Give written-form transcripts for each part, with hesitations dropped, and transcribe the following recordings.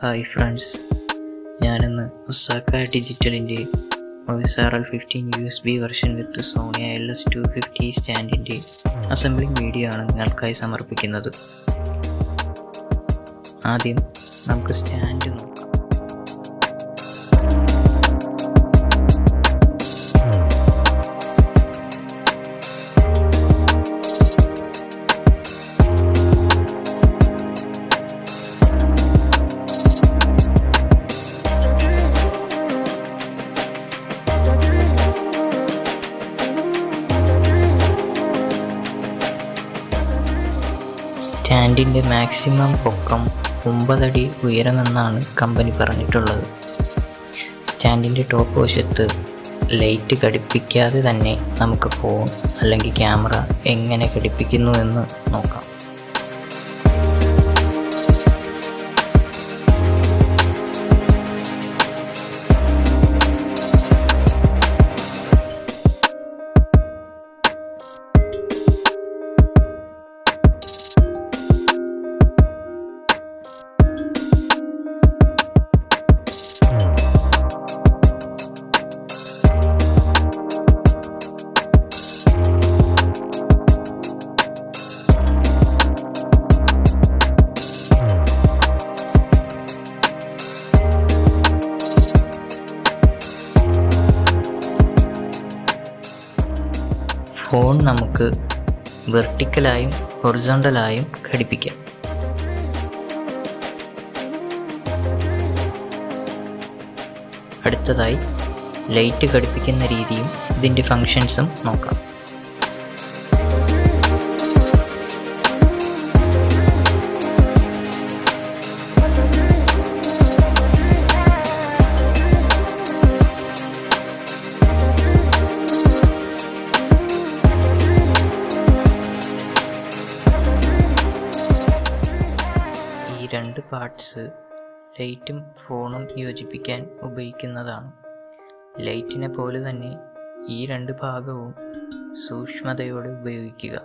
Hi friends, ഞാനിന്ന് OSAKA ഡിജിറ്റലിൻ്റെ OSRL15 USB version with Sony LS250 സ്റ്റാൻഡിൻ്റെ അസംബ്ലിംഗ് വീഡിയോ ആണ് നിങ്ങൾക്കായി സമർപ്പിക്കുന്നത്. ആദ്യം നമുക്ക് സ്റ്റാൻഡ് നോക്കാം. സ്റ്റാൻഡിൻ്റെ മാക്സിമം പൊക്കം 9 അടി ഉയരമെന്നാണ് കമ്പനി പറഞ്ഞിട്ടുള്ളത്. സ്റ്റാൻഡിൻ്റെ ടോപ്പ് വശത്ത് ലൈറ്റ് ഘടിപ്പിക്കാതെ തന്നെ നമുക്ക് ഫോൺ അല്ലെങ്കിൽ ക്യാമറ എങ്ങനെ ഘടിപ്പിക്കുന്നു എന്ന് നോക്കാം. ഫോൺ നമുക്ക് വെർട്ടിക്കലായും ഹൊറിസോണ്ടലായും ഘടിപ്പിക്കാം. അടുത്തതായി ലൈറ്റ് ഘടിപ്പിക്കുന്ന രീതിയും ഇതിൻ്റെ ഫങ്ഷൻസും നോക്കാം. രണ്ട് പാർട്സ് ലൈറ്റും ഫോണും യോജിപ്പിക്കാൻ ഉപയോഗിക്കുന്നതാണ്. ലൈറ്റിനെ പോലെ തന്നെ ഈ രണ്ട് ഭാഗവും സൂക്ഷ്മതയോടെ ഉപയോഗിക്കുക.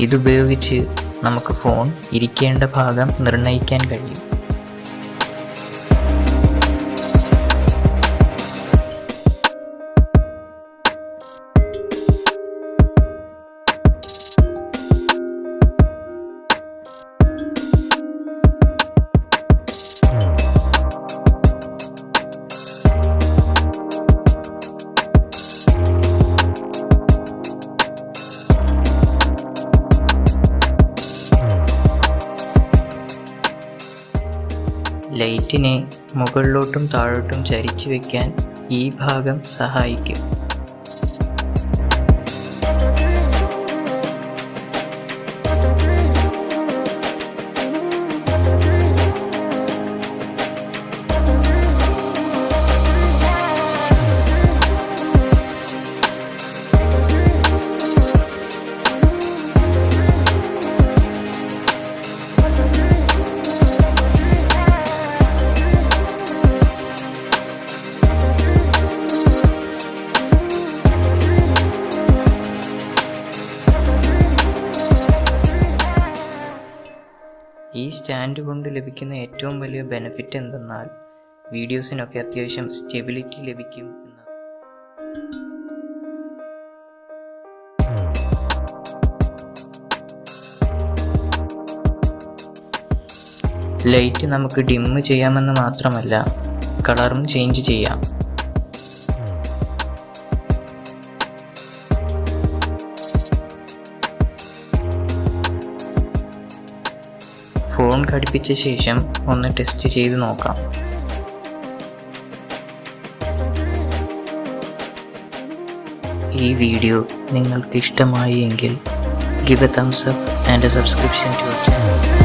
ഇതുപയോഗിച്ച് നമുക്ക് ഫോൺ ഇരിക്കേണ്ട ഭാഗം നിർണ്ണയിക്കാൻ കഴിയും. ലൈറ്റിനെ മുകളിലോട്ടും താഴോട്ടും ചരിച്ചു വയ്ക്കാൻ ഈ ഭാഗം സഹായിക്കും. ഈ സ്റ്റാൻഡ് കൊണ്ട് ലഭിക്കുന്ന ഏറ്റവും വലിയ ബെനിഫിറ്റ് എന്തെന്നാൽ വീഡിയോസിനൊക്കെ അത്യാവശ്യം സ്റ്റെബിലിറ്റി ലഭിക്കും എന്നാണ്. ലൈറ്റ് നമുക്ക് ഡിം ചെയ്യാമെന്ന് മാത്രമല്ല കളറും ചേഞ്ച് ചെയ്യാം. ഫോൺ ഘടിപ്പിച്ച ശേഷം ഒന്ന് ടെസ്റ്റ് ചെയ്ത് നോക്കാം. ഈ വീഡിയോ നിങ്ങൾക്ക് ഇഷ്ടമായി എങ്കിൽ give a thumbs up and a subscription to our channel.